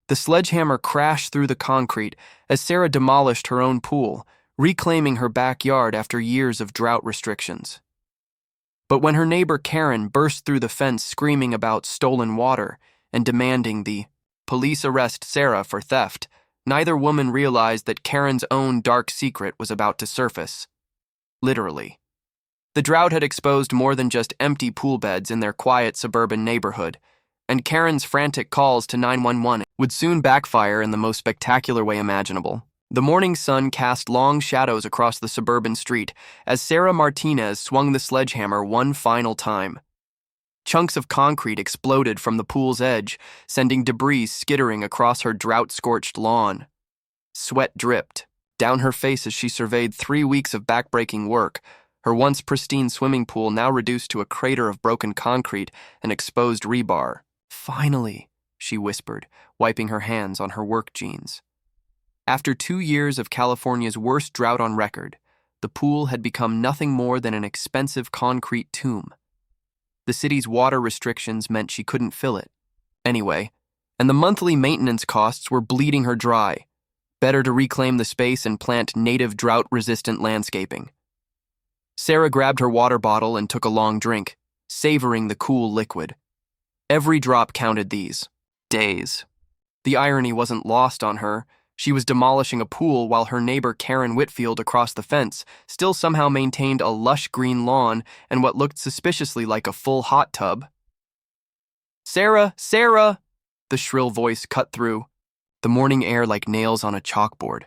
The sledgehammer crashed through the concrete as Sarah demolished her own pool, reclaiming her backyard after years of drought restrictions. But when her neighbor Karen burst through the fence screaming about stolen water and demanding the police arrest Sarah for theft, neither woman realized that Karen's own dark secret was about to surface. Literally. The drought had exposed more than just empty pool beds in their quiet suburban neighborhood, and Karen's frantic calls to 911 would soon backfire in the most spectacular way imaginable. The morning sun cast long shadows across the suburban street as Sarah Martinez swung the sledgehammer one final time. Chunks of concrete exploded from the pool's edge, sending debris skittering across her drought-scorched lawn. Sweat dripped down her face as she surveyed 3 weeks of backbreaking work, her once pristine swimming pool now reduced to a crater of broken concrete and exposed rebar. "Finally," she whispered, wiping her hands on her work jeans. After 2 years of California's worst drought on record, the pool had become nothing more than an expensive concrete tomb. The city's water restrictions meant she couldn't fill it anyway, and the monthly maintenance costs were bleeding her dry. Better to reclaim the space and plant native drought-resistant landscaping. Sarah grabbed her water bottle and took a long drink, savoring the cool liquid. Every drop counted these days. The irony wasn't lost on her. She was demolishing a pool while her neighbor Karen Whitfield across the fence still somehow maintained a lush green lawn and what looked suspiciously like a full hot tub. "Sarah, Sarah!" The shrill voice cut through, the morning air like nails on a chalkboard.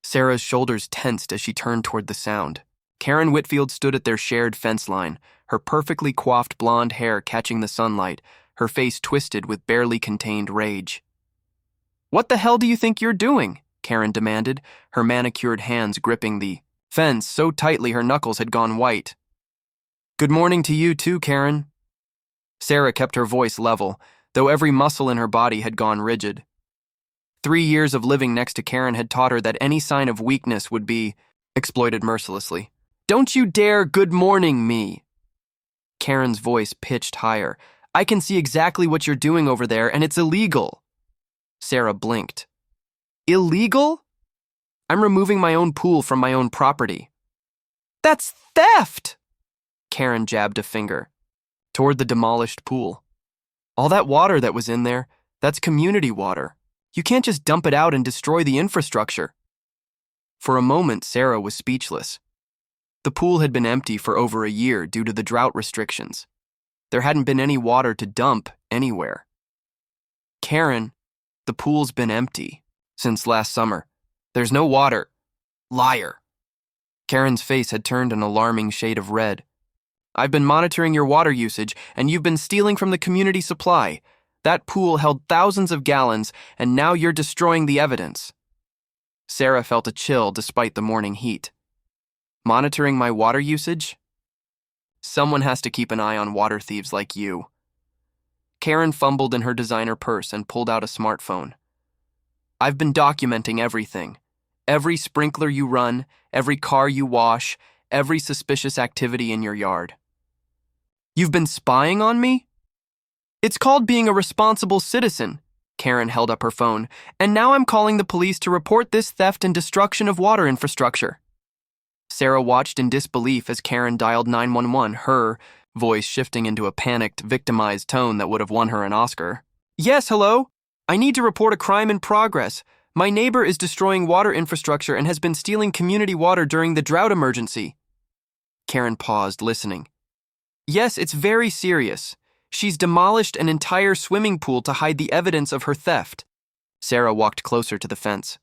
Sarah's shoulders tensed as she turned toward the sound. Karen Whitfield stood at their shared fence line, her perfectly coiffed blonde hair catching the sunlight, her face twisted with barely contained rage. "What the hell do you think you're doing?" Karen demanded, her manicured hands gripping the fence so tightly her knuckles had gone white. "Good morning to you too, Karen." Sarah kept her voice level, though every muscle in her body had gone rigid. 3 years of living next to Karen had taught her that any sign of weakness would be exploited mercilessly. "Don't you dare good morning me!" Karen's voice pitched higher. "I can see exactly what you're doing over there, and it's illegal." Sarah blinked. "Illegal? I'm removing my own pool from my own property." "That's theft!" Karen jabbed a finger toward the demolished pool. "All that water that was in there, that's community water. You can't just dump it out and destroy the infrastructure." For a moment, Sarah was speechless. The pool had been empty for over a year due to the drought restrictions. There hadn't been any water to dump anywhere. "Karen, the pool's been empty since last summer. There's no water." "Liar." Karen's face had turned an alarming shade of red. "I've been monitoring your water usage, and you've been stealing from the community supply. That pool held thousands of gallons, and now you're destroying the evidence." Sarah felt a chill despite the morning heat. "Monitoring my water usage? Someone has to keep an eye on water thieves like you." Karen fumbled in her designer purse and pulled out a smartphone. "I've been documenting everything. Every sprinkler you run, every car you wash, every suspicious activity in your yard." "You've been spying on me?" "It's called being a responsible citizen." Karen held up her phone. "And now I'm calling the police to report this theft and destruction of water infrastructure." Sarah watched in disbelief as Karen dialed 911, her voice shifting into a panicked, victimized tone that would have won her an Oscar. "Yes, hello? I need to report a crime in progress. My neighbor is destroying water infrastructure and has been stealing community water during the drought emergency." Karen paused, listening. "Yes, it's very serious. She's demolished an entire swimming pool to hide the evidence of her theft." Sarah walked closer to the fence.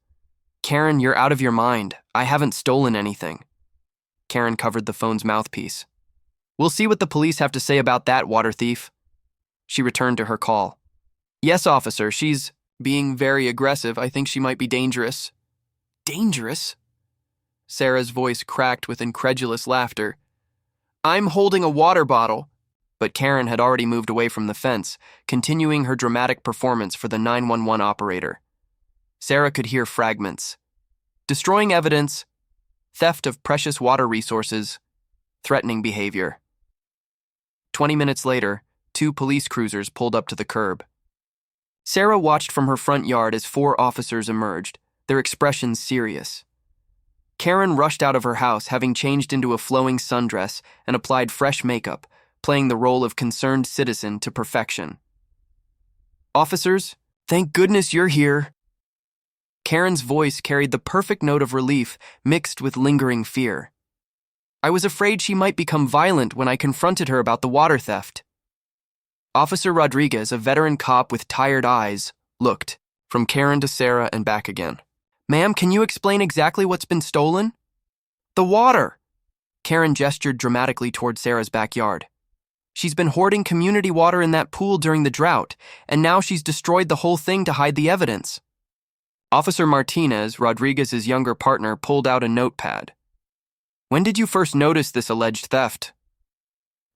"Karen, you're out of your mind. I haven't stolen anything." Karen covered the phone's mouthpiece. "We'll see what the police have to say about that, water thief." She returned to her call. "Yes, officer, she's being very aggressive. I think she might be dangerous." "Dangerous?" Sarah's voice cracked with incredulous laughter. "I'm holding a water bottle." But Karen had already moved away from the fence, continuing her dramatic performance for the 911 operator. Sarah could hear fragments. "Destroying evidence, theft of precious water resources, threatening behavior." 20 minutes later, 2 police cruisers pulled up to the curb. Sarah watched from her front yard as 4 officers emerged, their expressions serious. Karen rushed out of her house, having changed into a flowing sundress and applied fresh makeup, playing the role of concerned citizen to perfection. "Officers, thank goodness you're here." Karen's voice carried the perfect note of relief mixed with lingering fear. "I was afraid she might become violent when I confronted her about the water theft." Officer Rodriguez, a veteran cop with tired eyes, looked from Karen to Sarah and back again. "Ma'am, can you explain exactly what's been stolen?" "The water." Karen gestured dramatically toward Sarah's backyard. "She's been hoarding community water in that pool during the drought, and now she's destroyed the whole thing to hide the evidence." Officer Martinez, Rodriguez's younger partner, pulled out a notepad. "When did you first notice this alleged theft?"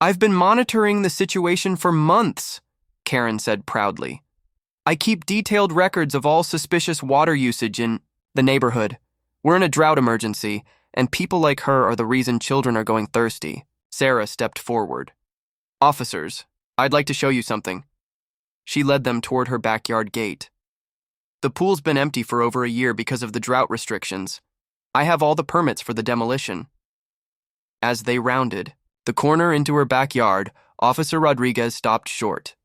"I've been monitoring the situation for months," Karen said proudly. "I keep detailed records of all suspicious water usage in the neighborhood. We're in a drought emergency, and people like her are the reason children are going thirsty." Sarah stepped forward. "Officers, I'd like to show you something." She led them toward her backyard gate. "The pool's been empty for over a year because of the drought restrictions. I have all the permits for the demolition." As they rounded the corner into her backyard, Officer Rodriguez stopped short.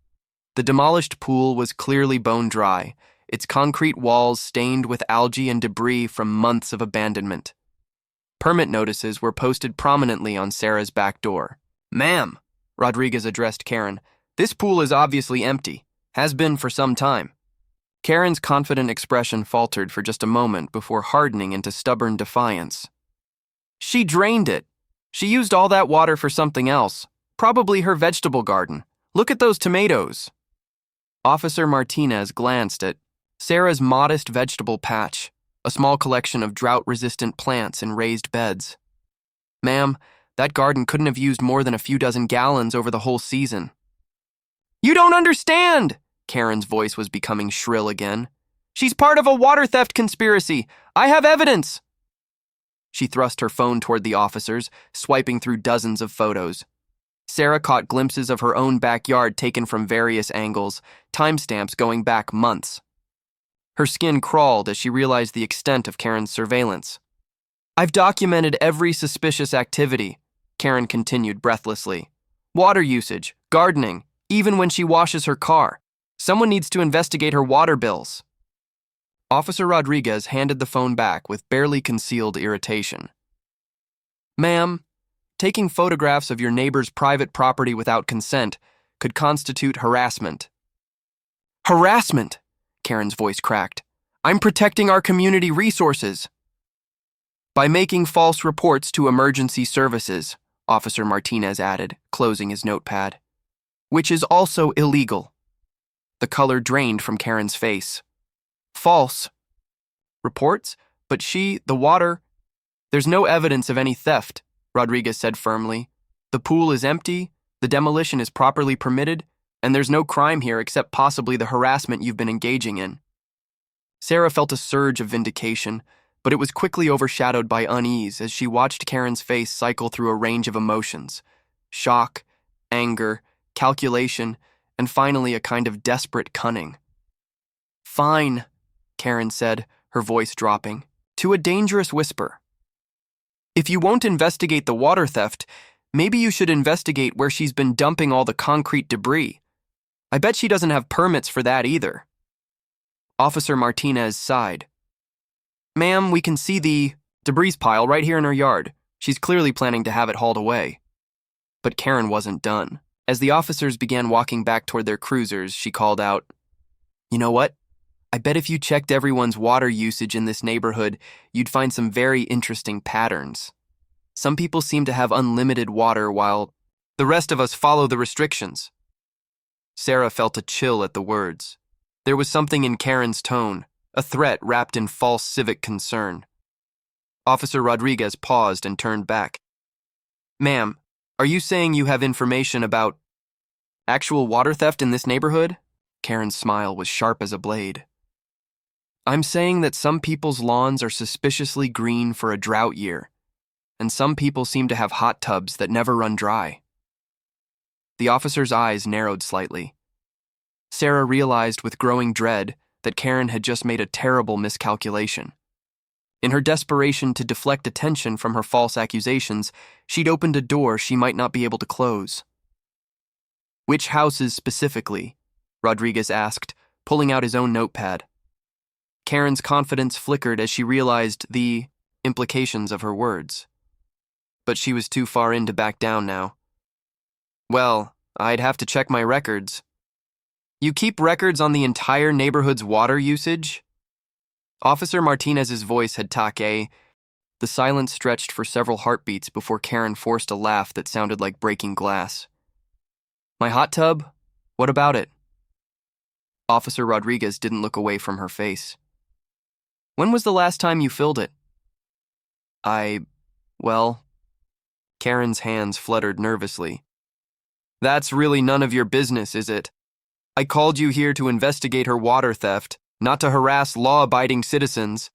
The demolished pool was clearly bone dry, its concrete walls stained with algae and debris from months of abandonment. Permit notices were posted prominently on Sarah's back door. "Ma'am," Rodriguez addressed Karen, "this pool is obviously empty, has been for some time." Karen's confident expression faltered for just a moment before hardening into stubborn defiance. "She drained it. She used all that water for something else, probably her vegetable garden. Look at those tomatoes." Officer Martinez glanced at Sarah's modest vegetable patch, a small collection of drought-resistant plants in raised beds. "Ma'am, that garden couldn't have used more than a few dozen gallons over the whole season." "You don't understand!" Karen's voice was becoming shrill again. "She's part of a water theft conspiracy. I have evidence." She thrust her phone toward the officers, swiping through dozens of photos. Sarah caught glimpses of her own backyard taken from various angles, timestamps going back months. Her skin crawled as she realized the extent of Karen's surveillance. "I've documented every suspicious activity," Karen continued breathlessly. "Water usage, gardening, even when she washes her car. Someone needs to investigate her water bills." Officer Rodriguez handed the phone back with barely concealed irritation. "Ma'am, taking photographs of your neighbor's private property without consent could constitute harassment." "Harassment?" Karen's voice cracked. "I'm protecting our community resources." "By making false reports to emergency services," Officer Martinez added, closing his notepad, "which is also illegal." The color drained from Karen's face. "False reports? But the water—" "There's no evidence of any theft," Rodriguez said firmly. "The pool is empty, the demolition is properly permitted, and there's no crime here except possibly the harassment you've been engaging in." Sarah felt a surge of vindication, but it was quickly overshadowed by unease as she watched Karen's face cycle through a range of emotions: shock, anger, calculation, and finally a kind of desperate cunning. "Fine," Karen said, her voice dropping to a dangerous whisper. "If you won't investigate the water theft, maybe you should investigate where she's been dumping all the concrete debris. I bet she doesn't have permits for that either." Officer Martinez sighed. "Ma'am, we can see the debris pile right here in her yard. She's clearly planning to have it hauled away." But Karen wasn't done. As the officers began walking back toward their cruisers, she called out, "You know what? I bet if you checked everyone's water usage in this neighborhood, you'd find some very interesting patterns. Some people seem to have unlimited water while the rest of us follow the restrictions." Sarah felt a chill at the words. There was something in Karen's tone, a threat wrapped in false civic concern. Officer Rodriguez paused and turned back. "Ma'am, are you saying you have information about actual water theft in this neighborhood?" Karen's smile was sharp as a blade. "I'm saying that some people's lawns are suspiciously green for a drought year, and some people seem to have hot tubs that never run dry." The officer's eyes narrowed slightly. Sarah realized with growing dread that Karen had just made a terrible miscalculation. In her desperation to deflect attention from her false accusations, she'd opened a door she might not be able to close. "Which houses specifically?" Rodriguez asked, pulling out his own notepad. Karen's confidence flickered as she realized the implications of her words. But she was too far in to back down now. "Well, I'd have to check my records." "You keep records on the entire neighborhood's water usage?" Officer Martinez's voice had taque. The silence stretched for several heartbeats before Karen forced a laugh that sounded like breaking glass. "My hot tub? What about it?" Officer Rodriguez didn't look away from her face. "When was the last time you filled it?" Well, Karen's hands fluttered nervously. "That's really none of your business, is it? I called you here to investigate her water theft, not to harass law-abiding citizens."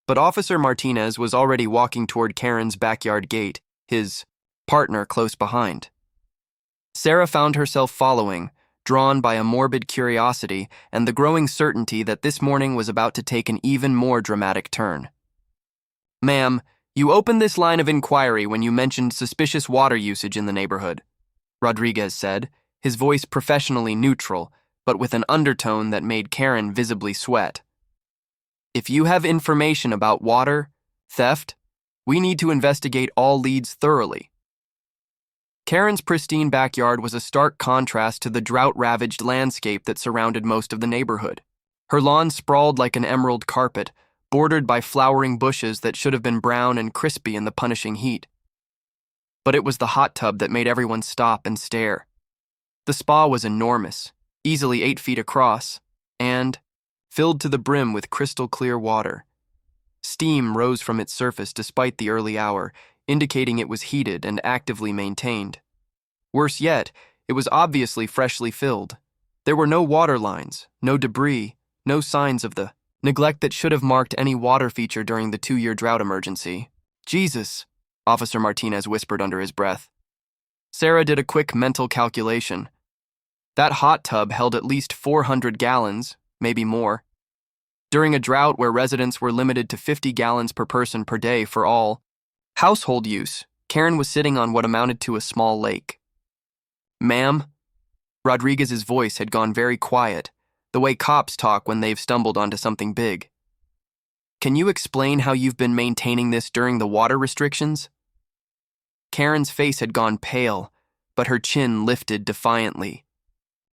But Officer Martinez was already walking toward Karen's backyard gate, his partner close behind. Sarah found herself following, drawn by a morbid curiosity and the growing certainty that this morning was about to take an even more dramatic turn. "Ma'am, you opened this line of inquiry when you mentioned suspicious water usage in the neighborhood," Rodriguez said, his voice professionally neutral, but with an undertone that made Karen visibly sweat. "If you have information about water, theft, we need to investigate all leads thoroughly." Karen's pristine backyard was a stark contrast to the drought-ravaged landscape that surrounded most of the neighborhood. Her lawn sprawled like an emerald carpet, bordered by flowering bushes that should have been brown and crispy in the punishing heat. But it was the hot tub that made everyone stop and stare. The spa was enormous, easily 8 feet across, and filled to the brim with crystal-clear water. Steam rose from its surface despite the early hour, indicating it was heated and actively maintained. Worse yet, it was obviously freshly filled. There were no water lines, no debris, no signs of the neglect that should have marked any water feature during the 2-year drought emergency. "Jesus," Officer Martinez whispered under his breath. Sarah did a quick mental calculation. That hot tub held at least 400 gallons, maybe more. During a drought where residents were limited to 50 gallons per person per day for all household use, Karen was sitting on what amounted to a small lake. "Ma'am?" Rodriguez's voice had gone very quiet, the way cops talk when they've stumbled onto something big. "Can you explain how you've been maintaining this during the water restrictions?" Karen's face had gone pale, but her chin lifted defiantly.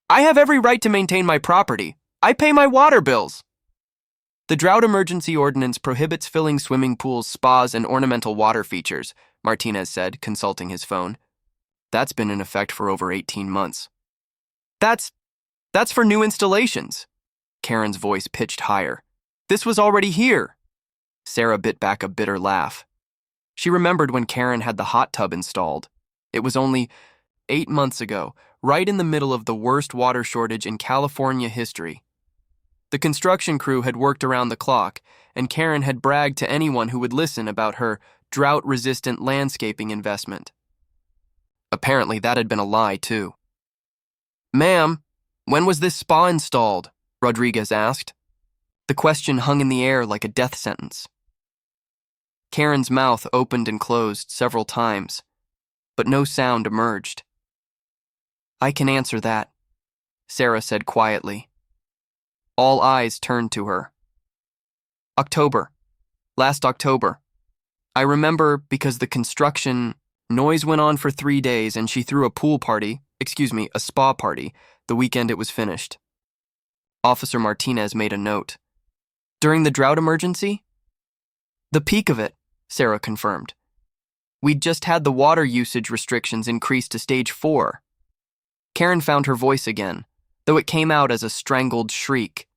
"I have every right to maintain my property. I pay my water bills." "The drought emergency ordinance prohibits filling swimming pools, spas, and ornamental water features," Martinez said, consulting his phone. "That's been in effect for over 18 months. That's for new installations." Karen's voice pitched higher. "This was already here." Sarah bit back a bitter laugh. She remembered when Karen had the hot tub installed. It was only 8 months ago, right in the middle of the worst water shortage in California history. The construction crew had worked around the clock, and Karen had bragged to anyone who would listen about her drought-resistant landscaping investment. Apparently, that had been a lie, too. "Ma'am, when was this spa installed?" Rodriguez asked. The question hung in the air like a death sentence. Karen's mouth opened and closed several times, but no sound emerged. "I can answer that," Sarah said quietly. All eyes turned to her. "October. Last October. I remember because the construction noise went on for 3 days and she threw a spa party, the weekend it was finished." Officer Martinez made a note. "During the drought emergency?" "The peak of it," Sarah confirmed. "We'd just had the water usage restrictions increased to stage 4. Karen found her voice again, though it came out as a strangled shriek.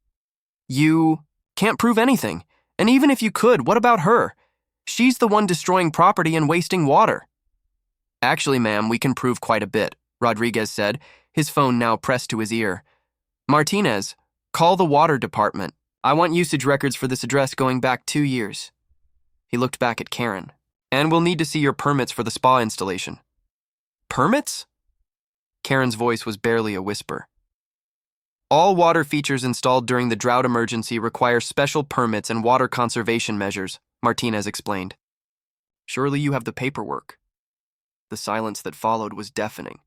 "You can't prove anything, and even if you could, what about her? She's the one destroying property and wasting water." "Actually, ma'am, we can prove quite a bit," Rodriguez said, his phone now pressed to his ear. "Martinez, call the water department. I want usage records for this address going back 2 years. He looked back at Karen. "And we'll need to see your permits for the spa installation." "Permits?" Karen's voice was barely a whisper. All water features installed during the drought emergency require special permits and water conservation measures, Martinez explained. Surely you have the paperwork. The silence that followed was deafening.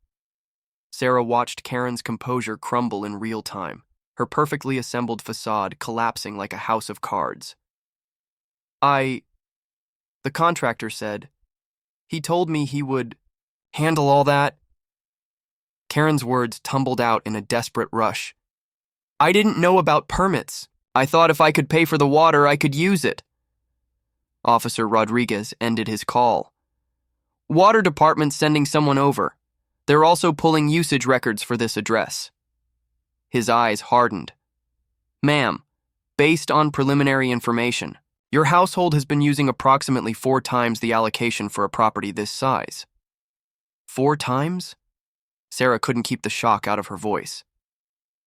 Sarah watched Karen's composure crumble in real time, her perfectly assembled facade collapsing like a house of cards. The contractor said. He told me he would handle all that. Karen's words tumbled out in a desperate rush. I didn't know about permits. I thought if I could pay for the water, I could use it. Officer Rodriguez ended his call. Water department's sending someone over. They're also pulling usage records for this address. His eyes hardened. Ma'am, based on preliminary information, your household has been using approximately 4 times the allocation for a property this size. 4 times? Sarah couldn't keep the shock out of her voice.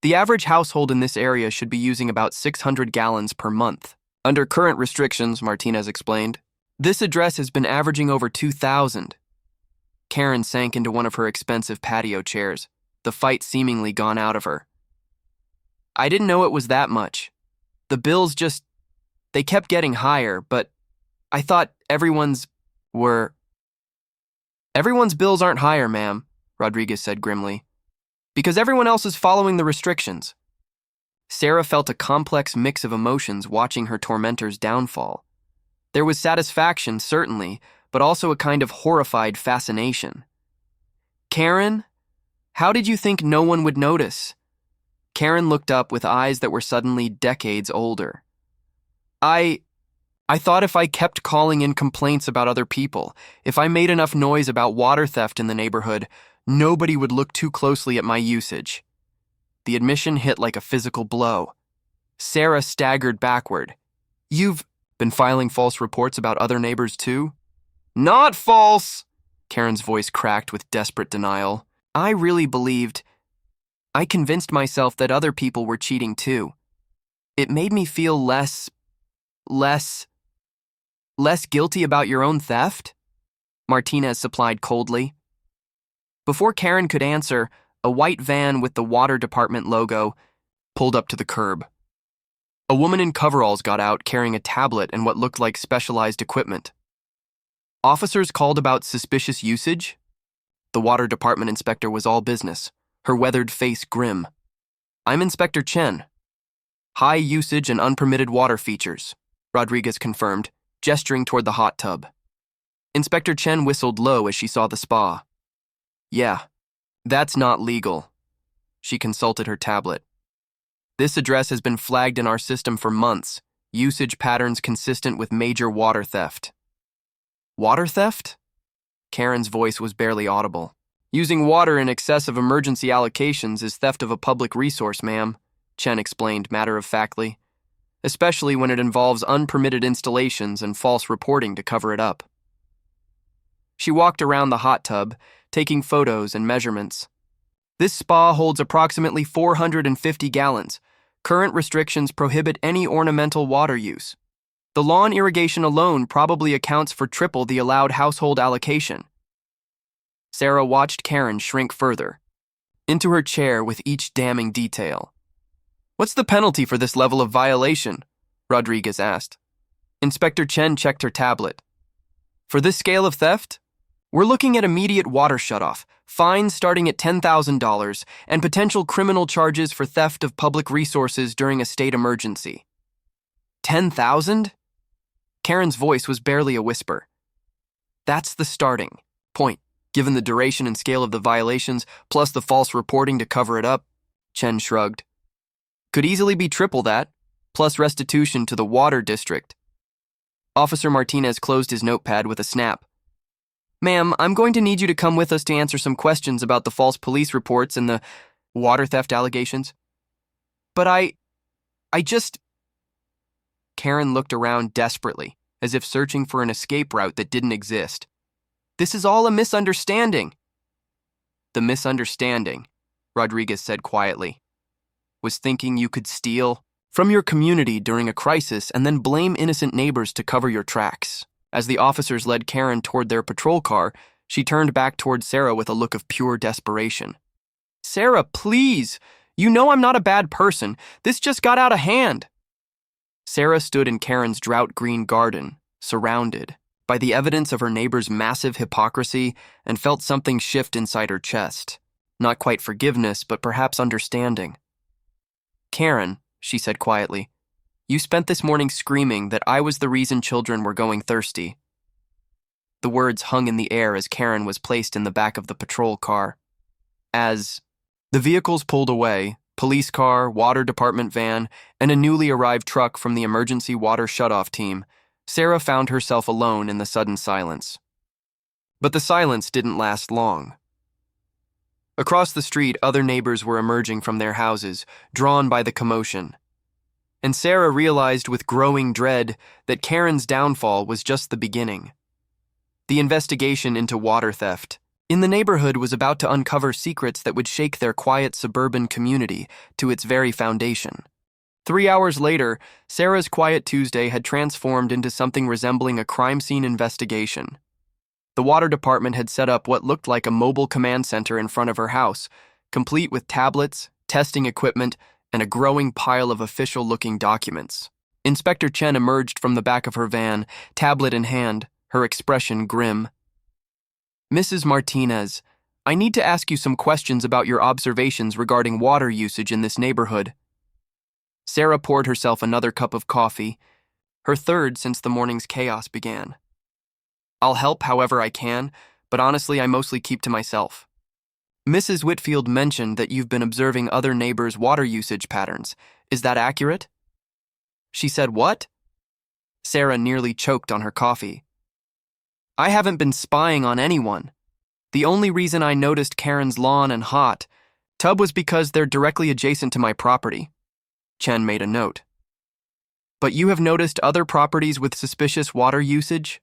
The average household in this area should be using about 600 gallons per month. Under current restrictions, Martinez explained, this address has been averaging over 2,000. Karen sank into one of her expensive patio chairs, the fight seemingly gone out of her. I didn't know it was that much. The bills they kept getting higher, but I thought everyone's bills aren't higher, ma'am, Rodriguez said grimly, because everyone else is following the restrictions. Sarah felt a complex mix of emotions watching her tormentor's downfall. There was satisfaction, certainly, but also a kind of horrified fascination. Karen, how did you think no one would notice? Karen looked up with eyes that were suddenly decades older. I thought if I kept calling in complaints about other people, if I made enough noise about water theft in the neighborhood, nobody would look too closely at my usage. The admission hit like a physical blow. Sarah staggered backward. You've been filing false reports about other neighbors too? Not false! Karen's voice cracked with desperate denial. I convinced myself that other people were cheating too. It made me feel less guilty about your own theft? Martinez supplied coldly. Before Karen could answer, a white van with the water department logo pulled up to the curb. A woman in coveralls got out carrying a tablet and what looked like specialized equipment. Officers called about suspicious usage? The water department inspector was all business, her weathered face grim. I'm Inspector Chen. High usage and unpermitted water features, Rodriguez confirmed, gesturing toward the hot tub. Inspector Chen whistled low as she saw the spa. Yeah, that's not legal. She consulted her tablet. This address has been flagged in our system for months. Usage patterns consistent with major water theft. Water theft? Karen's voice was barely audible. Using water in excess of emergency allocations is theft of a public resource, ma'am, Chen explained matter-of-factly, especially when it involves unpermitted installations and false reporting to cover it up. She walked around the hot tub, taking photos and measurements. This spa holds approximately 450 gallons. Current restrictions prohibit any ornamental water use. The lawn irrigation alone probably accounts for triple the allowed household allocation. Sarah watched Karen shrink further, into her chair with each damning detail. What's the penalty for this level of violation? Rodriguez asked. Inspector Chen checked her tablet. For this scale of theft, we're looking at immediate water shutoff, fines starting at $10,000, and potential criminal charges for theft of public resources during a state emergency. 10,000? Karen's voice was barely a whisper. That's the starting point, given the duration and scale of the violations, plus the false reporting to cover it up, Chen shrugged. Could easily be triple that, plus restitution to the water district. Officer Martinez closed his notepad with a snap. Ma'am, I'm going to need you to come with us to answer some questions about the false police reports and the water theft allegations. But I just... Karen looked around desperately, as if searching for an escape route that didn't exist. This is all a misunderstanding. The misunderstanding, Rodriguez said quietly, was thinking you could steal from your community during a crisis and then blame innocent neighbors to cover your tracks. As the officers led Karen toward their patrol car, she turned back toward Sarah with a look of pure desperation. Sarah, please! You know I'm not a bad person. This just got out of hand. Sarah stood in Karen's drought-green garden, surrounded by the evidence of her neighbor's massive hypocrisy, and felt something shift inside her chest. Not quite forgiveness, but perhaps understanding. Karen, she said quietly, you spent this morning screaming that I was the reason children were going thirsty. The words hung in the air as Karen was placed in the back of the patrol car. As the vehicles pulled away, police car, water department van, and a newly arrived truck from the emergency water shutoff team, Sarah found herself alone in the sudden silence. But the silence didn't last long. Across the street, other neighbors were emerging from their houses, drawn by the commotion. And Sarah realized with growing dread that Karen's downfall was just the beginning. The investigation into water theft in the neighborhood was about to uncover secrets that would shake their quiet suburban community to its very foundation. 3 hours later, Sarah's quiet Tuesday had transformed into something resembling a crime scene investigation. The water department had set up what looked like a mobile command center in front of her house, complete with tablets, testing equipment, and a growing pile of official-looking documents. Inspector Chen emerged from the back of her van, tablet in hand, her expression grim. Mrs. Martinez, I need to ask you some questions about your observations regarding water usage in this neighborhood. Sarah poured herself another cup of coffee, her third since the morning's chaos began. I'll help however I can, but honestly I mostly keep to myself. Mrs. Whitfield mentioned that you've been observing other neighbors' water usage patterns. Is that accurate? She said what? Sarah nearly choked on her coffee. I haven't been spying on anyone. The only reason I noticed Karen's lawn and hot tub was because they're directly adjacent to my property. Chen made a note. But you have noticed other properties with suspicious water usage?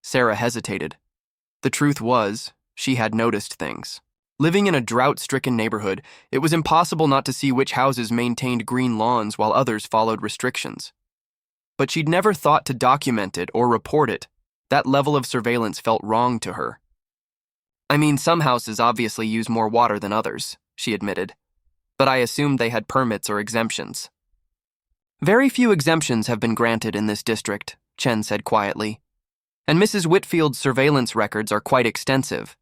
Sarah hesitated. The truth was, she had noticed things. Living in a drought-stricken neighborhood, it was impossible not to see which houses maintained green lawns while others followed restrictions. But she'd never thought to document it or report it. That level of surveillance felt wrong to her. I mean, some houses obviously use more water than others, she admitted. But I assumed they had permits or exemptions. Very few exemptions have been granted in this district, Chen said quietly. And Mrs. Whitfield's surveillance records are quite extensive.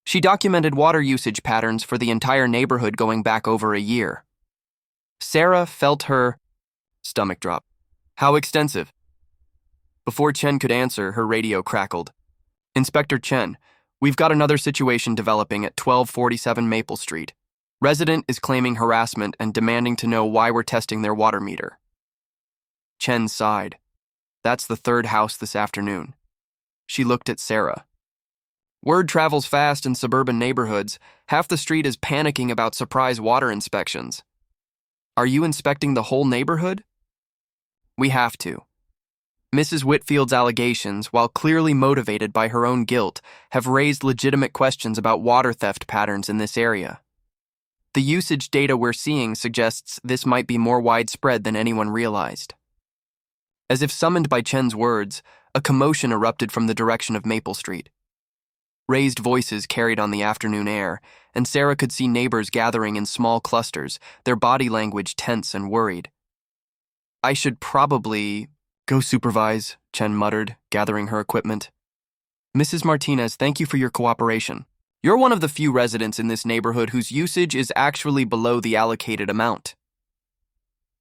She documented water usage patterns for the entire neighborhood going back over a year. Sarah felt her stomach drop. How extensive? Before Chen could answer, her radio crackled. Inspector Chen, we've got another situation developing at 1247 Maple Street. Resident is claiming harassment and demanding to know why we're testing their water meter. Chen sighed. That's the third house this afternoon. She looked at Sarah. Word travels fast in suburban neighborhoods. Half the street is panicking about surprise water inspections. Are you inspecting the whole neighborhood? We have to. Mrs. Whitfield's allegations, while clearly motivated by her own guilt, have raised legitimate questions about water theft patterns in this area. The usage data we're seeing suggests this might be more widespread than anyone realized. As if summoned by Chen's words, a commotion erupted from the direction of Maple Street. Raised voices carried on the afternoon air, and Sarah could see neighbors gathering in small clusters, their body language tense and worried. I should probably go supervise, Chen muttered, gathering her equipment. Mrs. Martinez, thank you for your cooperation. You're one of the few residents in this neighborhood whose usage is actually below the allocated amount.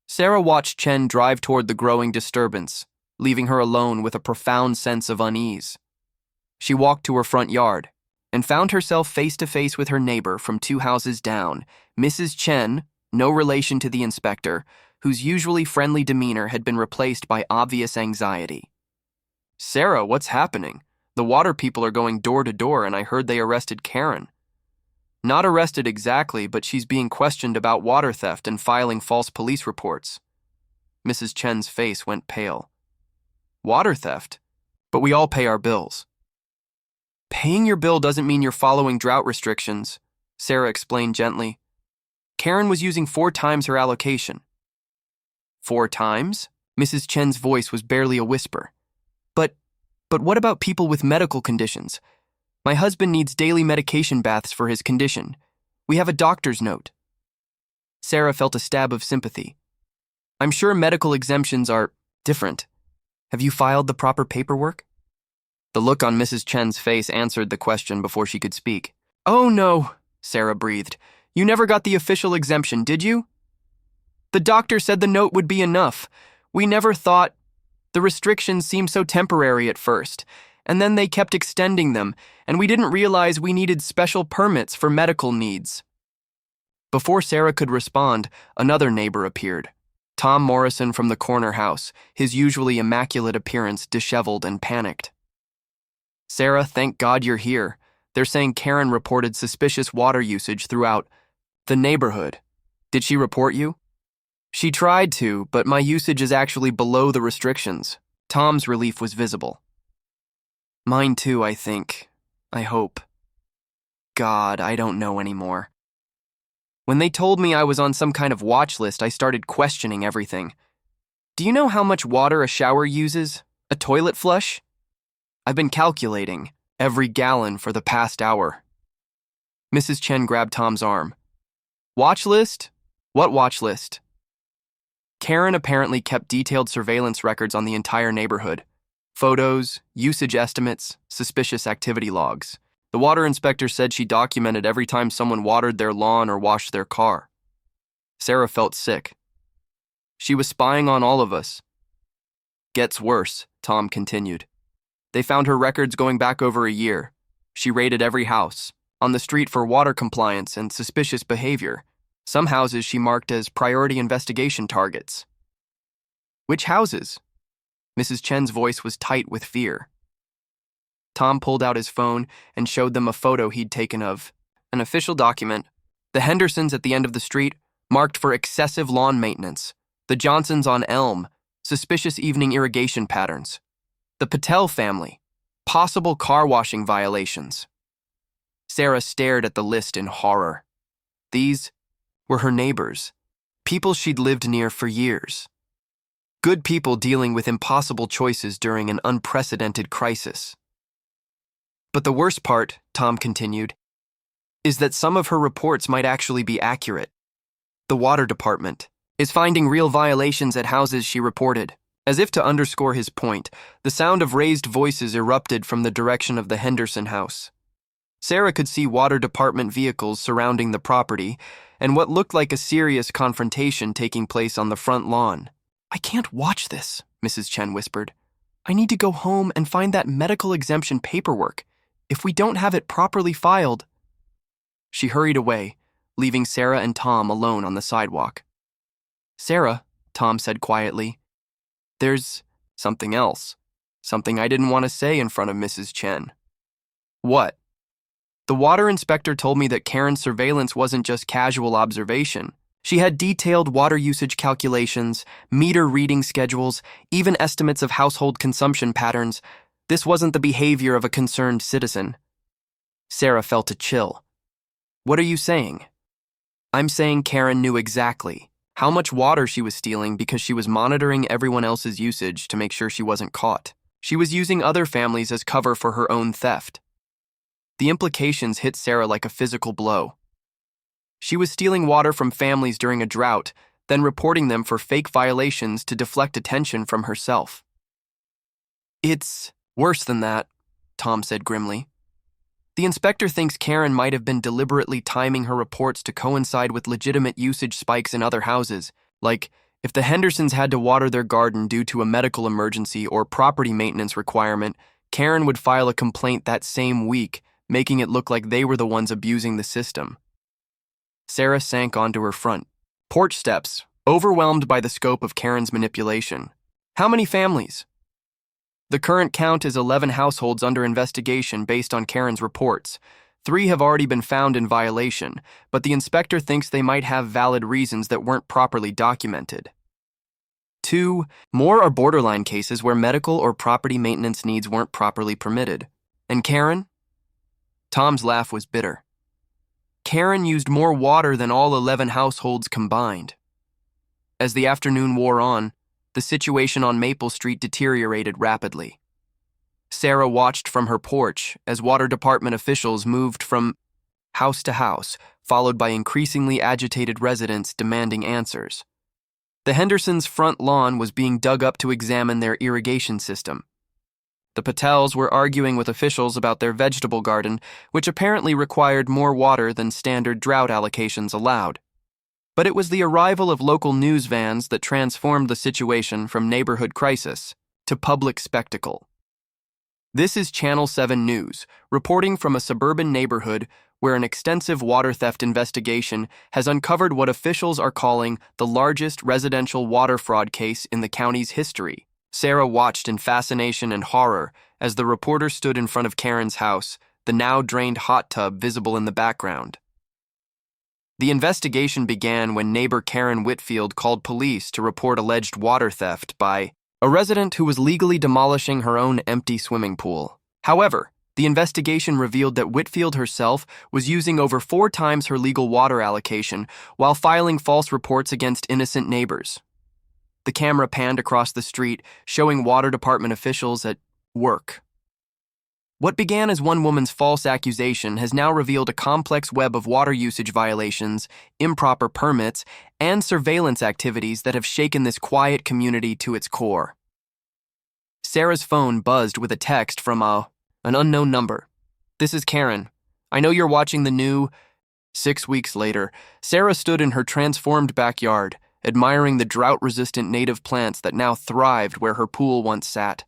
Sarah watched Chen drive toward the growing disturbance, leaving her alone with a profound sense of unease. She walked to her front yard and found herself face to face with her neighbor from 2 houses down, Mrs. Chen, no relation to the inspector, whose usually friendly demeanor had been replaced by obvious anxiety. Sarah, what's happening? The water people are going door to door, and I heard they arrested Karen. Not arrested exactly, but she's being questioned about water theft and filing false police reports. Mrs. Chen's face went pale. Water theft? But we all pay our bills. Paying your bill doesn't mean you're following drought restrictions, Sarah explained gently. Karen was using 4 times her allocation. 4 times? Mrs. Chen's voice was barely a whisper. But what about people with medical conditions? My husband needs daily medication baths for his condition. We have a doctor's note. Sarah felt a stab of sympathy. I'm sure medical exemptions are different. Have you filed the proper paperwork? The look on Mrs. Chen's face answered the question before she could speak. Oh no, Sarah breathed. You never got the official exemption, did you? The doctor said the note would be enough. We never thought. The restrictions seemed so temporary at first, and then they kept extending them, and we didn't realize we needed special permits for medical needs. Before Sarah could respond, another neighbor appeared. Tom Morrison from the corner house, his usually immaculate appearance disheveled and panicked. Sarah, thank God you're here. They're saying Karen reported suspicious water usage throughout the neighborhood. Did she report you? She tried to, but my usage is actually below the restrictions. Tom's relief was visible. Mine too, I think. I hope. God, I don't know anymore. When they told me I was on some kind of watch list, I started questioning everything. Do you know how much water a shower uses? A toilet flush? I've been calculating every gallon for the past hour. Mrs. Chen grabbed Tom's arm. Watch list? What watch list? Karen apparently kept detailed surveillance records on the entire neighborhood. Photos, usage estimates, suspicious activity logs. The water inspector said she documented every time someone watered their lawn or washed their car. Sarah felt sick. She was spying on all of us. Gets worse, Tom continued. They found her records going back over a year. She raided every house, on the street for water compliance and suspicious behavior. Some houses she marked as priority investigation targets. Which houses? Mrs. Chen's voice was tight with fear. Tom pulled out his phone and showed them a photo he'd taken of an official document. The Hendersons at the end of the street, marked for excessive lawn maintenance. The Johnsons on Elm, suspicious evening irrigation patterns. The Patel family, possible car washing violations. Sarah stared at the list in horror. These were her neighbors, people she'd lived near for years. Good people dealing with impossible choices during an unprecedented crisis. But the worst part, Tom continued, is that some of her reports might actually be accurate. The water department is finding real violations at houses she reported. As if to underscore his point, the sound of raised voices erupted from the direction of the Henderson house. Sarah could see water department vehicles surrounding the property and what looked like a serious confrontation taking place on the front lawn. I can't watch this, Mrs. Chen whispered. I need to go home and find that medical exemption paperwork. If we don't have it properly filed. She hurried away, leaving Sarah and Tom alone on the sidewalk. Sarah, Tom said quietly, there's something else. Something I didn't want to say in front of Mrs. Chen. What? The water inspector told me that Karen's surveillance wasn't just casual observation. She had detailed water usage calculations, meter reading schedules, even estimates of household consumption patterns. This wasn't the behavior of a concerned citizen. Sarah felt a chill. What are you saying? I'm saying Karen knew exactly how much water she was stealing because she was monitoring everyone else's usage to make sure she wasn't caught. She was using other families as cover for her own theft. The implications hit Sarah like a physical blow. She was stealing water from families during a drought, then reporting them for fake violations to deflect attention from herself. It's worse than that, Tom said grimly. The inspector thinks Karen might have been deliberately timing her reports to coincide with legitimate usage spikes in other houses, like if the Hendersons had to water their garden due to a medical emergency or property maintenance requirement, Karen would file a complaint that same week, making it look like they were the ones abusing the system. Sarah sank onto her front porch steps, overwhelmed by the scope of Karen's manipulation. How many families? The current count is 11 households under investigation based on Karen's reports. 3 have already been found in violation, but the inspector thinks they might have valid reasons that weren't properly documented. 2 more are borderline cases where medical or property maintenance needs weren't properly permitted. And Karen? Tom's laugh was bitter. Karen used more water than all 11 households combined. As the afternoon wore on, the situation on Maple Street deteriorated rapidly. Sarah watched from her porch as water department officials moved from house to house, followed by increasingly agitated residents demanding answers. The Hendersons' front lawn was being dug up to examine their irrigation system. The Patels were arguing with officials about their vegetable garden, which apparently required more water than standard drought allocations allowed. But it was the arrival of local news vans that transformed the situation from neighborhood crisis to public spectacle. This is Channel 7 News, reporting from a suburban neighborhood where an extensive water theft investigation has uncovered what officials are calling the largest residential water fraud case in the county's history. Sarah watched in fascination and horror as the reporter stood in front of Karen's house, the now drained hot tub visible in the background. The investigation began when neighbor Karen Whitfield called police to report alleged water theft by a resident who was legally demolishing her own empty swimming pool. However, the investigation revealed that Whitfield herself was using over 4 times her legal water allocation while filing false reports against innocent neighbors. The camera panned across the street, showing water department officials at work. What began as one woman's false accusation has now revealed a complex web of water usage violations, improper permits, and surveillance activities that have shaken this quiet community to its core. Sarah's phone buzzed with a text from an unknown number. "This is Karen. I know you're watching the new..." 6 weeks later, Sarah stood in her transformed backyard, admiring the drought-resistant native plants that now thrived where her pool once sat.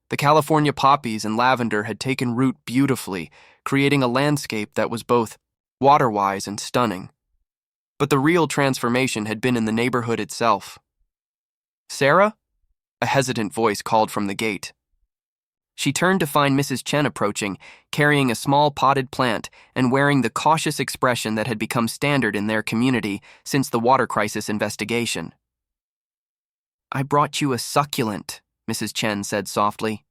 The California poppies and lavender had taken root beautifully, creating a landscape that was both water-wise and stunning. But the real transformation had been in the neighborhood itself. "Sarah?" A hesitant voice called from the gate. She turned to find Mrs. Chen approaching, carrying a small potted plant and wearing the cautious expression that had become standard in their community since the water crisis investigation. "I brought you a succulent," Mrs. Chen said softly.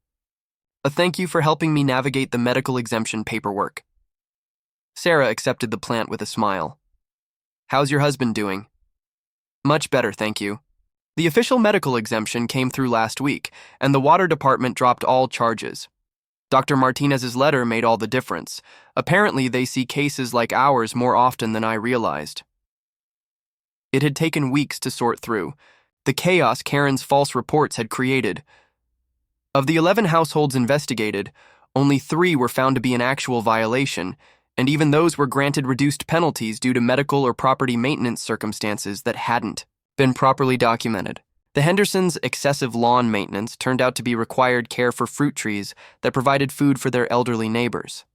"A thank you for helping me navigate the medical exemption paperwork." Sarah accepted the plant with a smile. "How's your husband doing?" "Much better, thank you. The official medical exemption came through last week, and the water department dropped all charges. Dr. Martinez's letter made all the difference. Apparently, they see cases like ours more often than I realized." It had taken weeks to sort through the chaos Karen's false reports had created. Of the 11 households investigated, only 3 were found to be an actual violation, and even those were granted reduced penalties due to medical or property maintenance circumstances that hadn't been properly documented. The Hendersons' excessive lawn maintenance turned out to be required care for fruit trees that provided food for their elderly neighbors.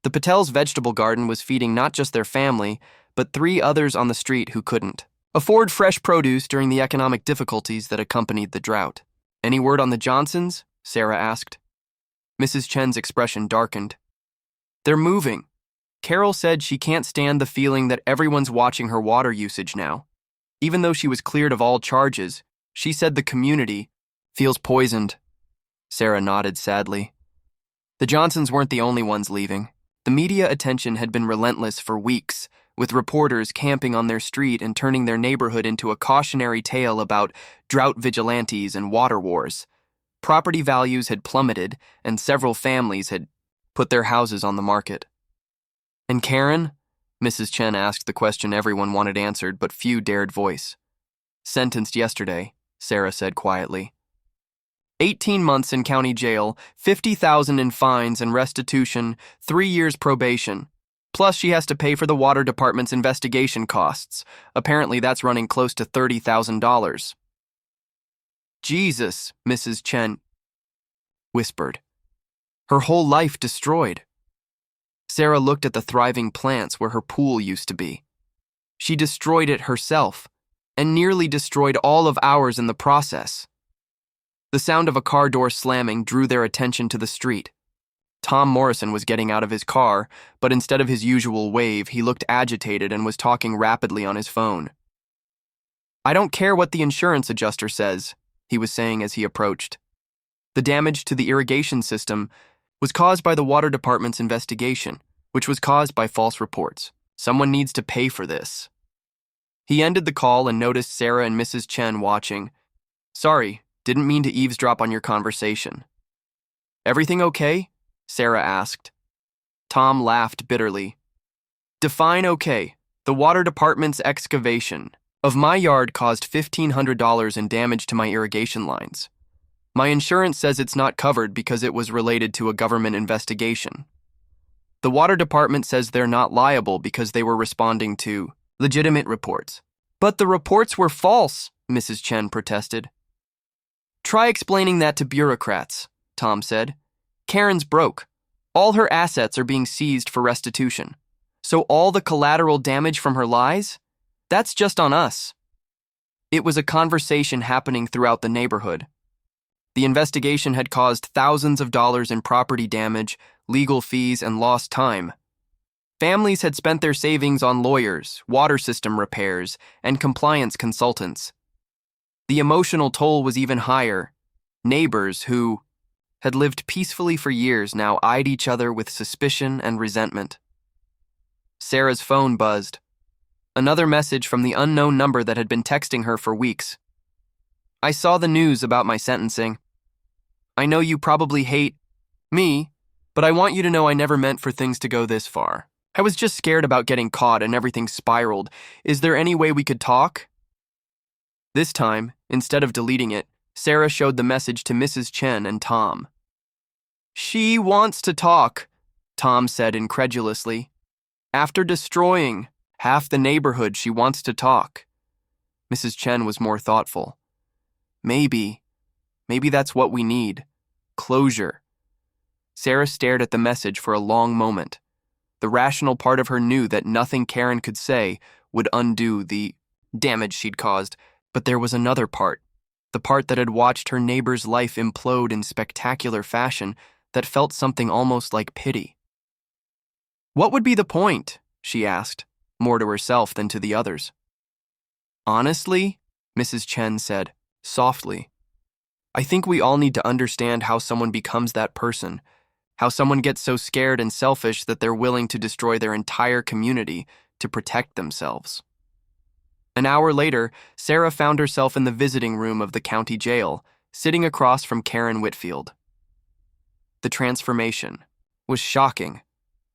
The Patels' vegetable garden was feeding not just their family, but 3 others on the street who couldn't afford fresh produce during the economic difficulties that accompanied the drought. "Any word on the Johnsons?" Sarah asked. Mrs. Chen's expression darkened. "They're moving. Carol said she can't stand the feeling that everyone's watching her water usage now. Even though she was cleared of all charges, she said the community feels poisoned." Sarah nodded sadly. The Johnsons weren't the only ones leaving. The media attention had been relentless for weeks, with reporters camping on their street and turning their neighborhood into a cautionary tale about drought vigilantes and water wars. Property values had plummeted, and several families had put their houses on the market. "And Karen?" Mrs. Chen asked the question everyone wanted answered, but few dared voice. "Sentenced yesterday," Sarah said quietly. 18 months in county jail, $50,000 in fines and restitution, 3 years probation. Plus, she has to pay for the water department's investigation costs. Apparently, that's running close to $30,000. "Jesus," Mrs. Chen whispered. "Her whole life destroyed." Sarah looked at the thriving plants where her pool used to be. She destroyed it herself, and nearly destroyed all of ours in the process. The sound of a car door slamming drew their attention to the street. Tom Morrison was getting out of his car, but instead of his usual wave, he looked agitated and was talking rapidly on his phone. "I don't care what the insurance adjuster says," he was saying as he approached. "The damage to the irrigation system was caused by the water department's investigation, which was caused by false reports. Someone needs to pay for this." He ended the call and noticed Sarah and Mrs. Chen watching. "Sorry, didn't mean to eavesdrop on your conversation." "Everything okay?" Sarah asked. Tom laughed bitterly. Define okay. The water department's excavation of my yard caused $1,500 in damage to my irrigation lines. My insurance says it's not covered because it was related to a government investigation. The water department says they're not liable because they were responding to legitimate reports. But the reports were false, Mrs. Chen protested. Try explaining that to bureaucrats, Tom said. Karen's broke. All her assets are being seized for restitution. So all the collateral damage from her lies? That's just on us. It was a conversation happening throughout the neighborhood. The investigation had caused thousands of dollars in property damage, legal fees, and lost time. Families had spent their savings on lawyers, water system repairs, and compliance consultants. The emotional toll was even higher. Neighbors who had lived peacefully for years now eyed each other with suspicion and resentment. Sarah's phone buzzed. Another message from the unknown number that had been texting her for weeks. I saw the news about my sentencing. I know you probably hate me, but I want you to know I never meant for things to go this far. I was just scared about getting caught and everything spiraled. Is there any way we could talk? This time, instead of deleting it, Sarah showed the message to Mrs. Chen and Tom. She wants to talk, Tom said incredulously. After destroying half the neighborhood, she wants to talk. Mrs. Chen was more thoughtful. Maybe that's what we need. Closure. Sarah stared at the message for a long moment. The rational part of her knew that nothing Karen could say would undo the damage she'd caused, but there was another part, the part that had watched her neighbor's life implode in spectacular fashion that felt something almost like pity. What would be the point? She asked, more to herself than to the others. Honestly, Mrs. Chen said, softly, I think we all need to understand how someone becomes that person, how someone gets so scared and selfish that they're willing to destroy their entire community to protect themselves. An hour later, Sarah found herself in the visiting room of the county jail, sitting across from Karen Whitfield. The transformation was shocking.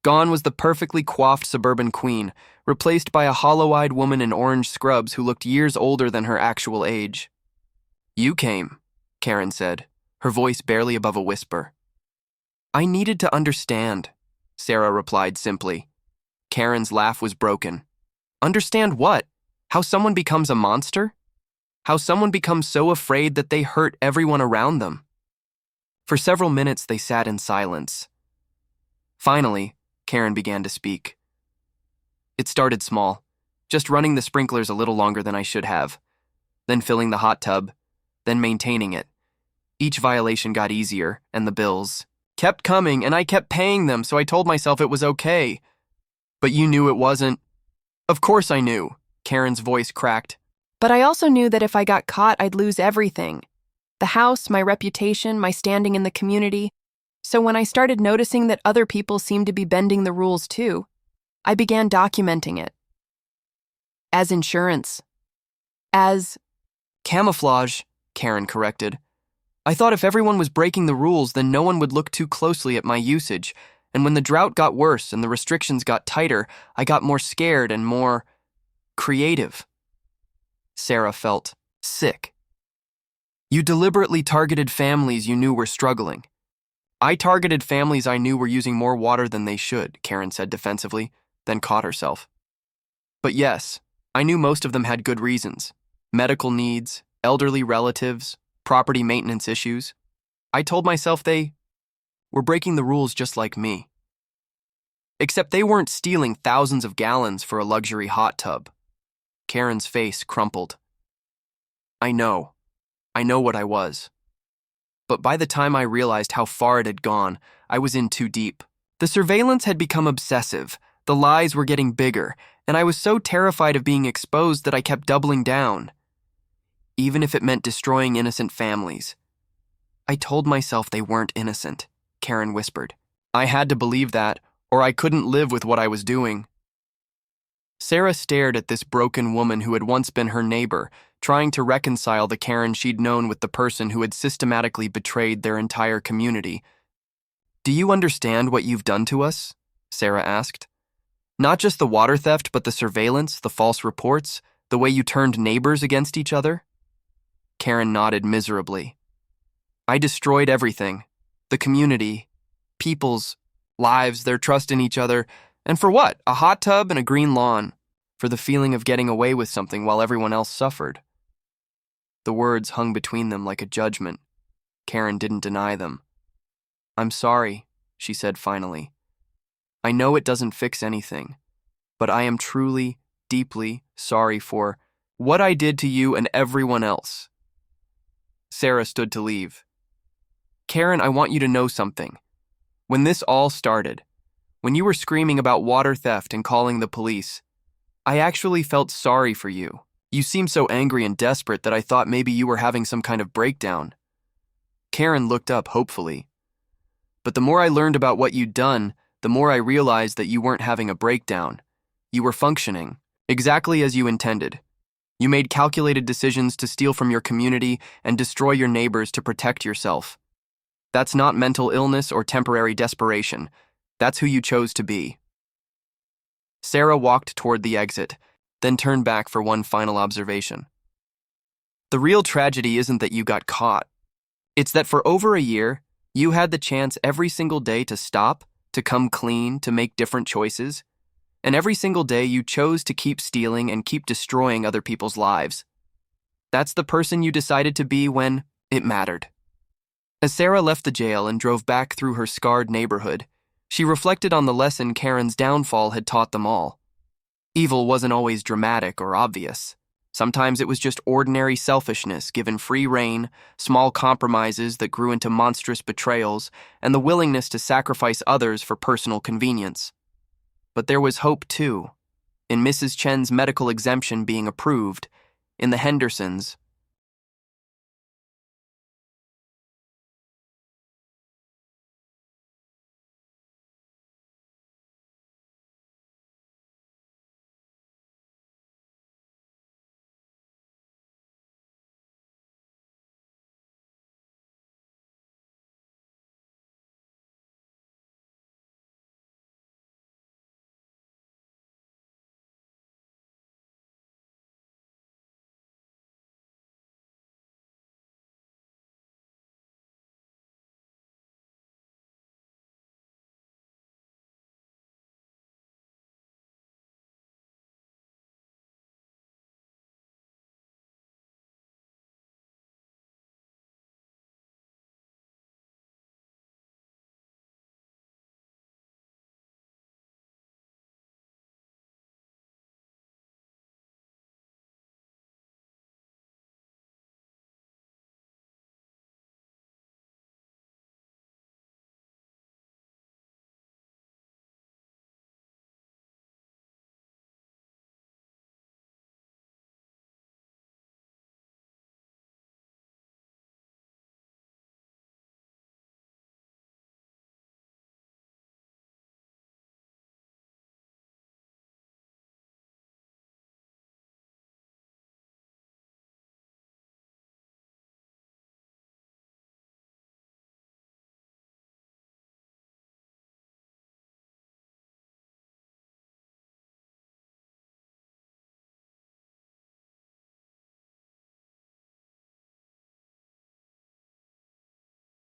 Gone was the perfectly coiffed suburban queen, replaced by a hollow-eyed woman in orange scrubs who looked years older than her actual age. You came, Karen said, her voice barely above a whisper. I needed to understand, Sarah replied simply. Karen's laugh was broken. Understand what? How someone becomes a monster? How someone becomes so afraid that they hurt everyone around them? For several minutes they sat in silence. Finally, Karen began to speak. It started small, just running the sprinklers a little longer than I should have, then filling the hot tub, then maintaining it. Each violation got easier, and the bills kept coming, and I kept paying them, so I told myself it was okay. But you knew it wasn't. Of course I knew, Karen's voice cracked. But I also knew that if I got caught, I'd lose everything. The house, my reputation, my standing in the community. So when I started noticing that other people seemed to be bending the rules too, I began documenting it. As insurance. As camouflage, Karen corrected. I thought if everyone was breaking the rules, then no one would look too closely at my usage, and when the drought got worse and the restrictions got tighter, I got more scared and more creative. Sarah felt sick. You deliberately targeted families you knew were struggling. I targeted families I knew were using more water than they should, Karen said defensively, then caught herself. But yes, I knew most of them had good reasons. Medical needs, elderly relatives, property maintenance issues. I told myself they were breaking the rules just like me. Except they weren't stealing thousands of gallons for a luxury hot tub. Karen's face crumpled. I know what I was. But by the time I realized how far it had gone, I was in too deep. The surveillance had become obsessive, the lies were getting bigger, and I was so terrified of being exposed that I kept doubling down. Even if it meant destroying innocent families. I told myself they weren't innocent, Karen whispered. I had to believe that, or I couldn't live with what I was doing. Sarah stared at this broken woman who had once been her neighbor, trying to reconcile the Karen she'd known with the person who had systematically betrayed their entire community. Do you understand what you've done to us? Sarah asked. Not just the water theft, but the surveillance, the false reports, the way you turned neighbors against each other? Karen nodded miserably. I destroyed everything. The community, people's lives, their trust in each other. And for what? A hot tub and a green lawn. For the feeling of getting away with something while everyone else suffered. The words hung between them like a judgment. Karen didn't deny them. I'm sorry, she said finally. I know it doesn't fix anything, but I am truly, deeply sorry for what I did to you and everyone else. Sarah stood to leave. Karen, I want you to know something. When this all started, when you were screaming about water theft and calling the police, I actually felt sorry for you. You seemed so angry and desperate that I thought maybe you were having some kind of breakdown. Karen looked up hopefully. But the more I learned about what you'd done, the more I realized that you weren't having a breakdown. You were functioning, exactly as you intended. You made calculated decisions to steal from your community and destroy your neighbors to protect yourself. That's not mental illness or temporary desperation. That's who you chose to be. Sarah walked toward the exit, then turned back for one final observation. The real tragedy isn't that you got caught. It's that for over a year, you had the chance every single day to stop, to come clean, to make different choices. And every single day you chose to keep stealing and keep destroying other people's lives. That's the person you decided to be when it mattered. As Sarah left the jail and drove back through her scarred neighborhood, she reflected on the lesson Karen's downfall had taught them all. Evil wasn't always dramatic or obvious. Sometimes it was just ordinary selfishness given free rein, small compromises that grew into monstrous betrayals, and the willingness to sacrifice others for personal convenience. But there was hope, too. In Mrs. Chen's medical exemption being approved, in the Hendersons,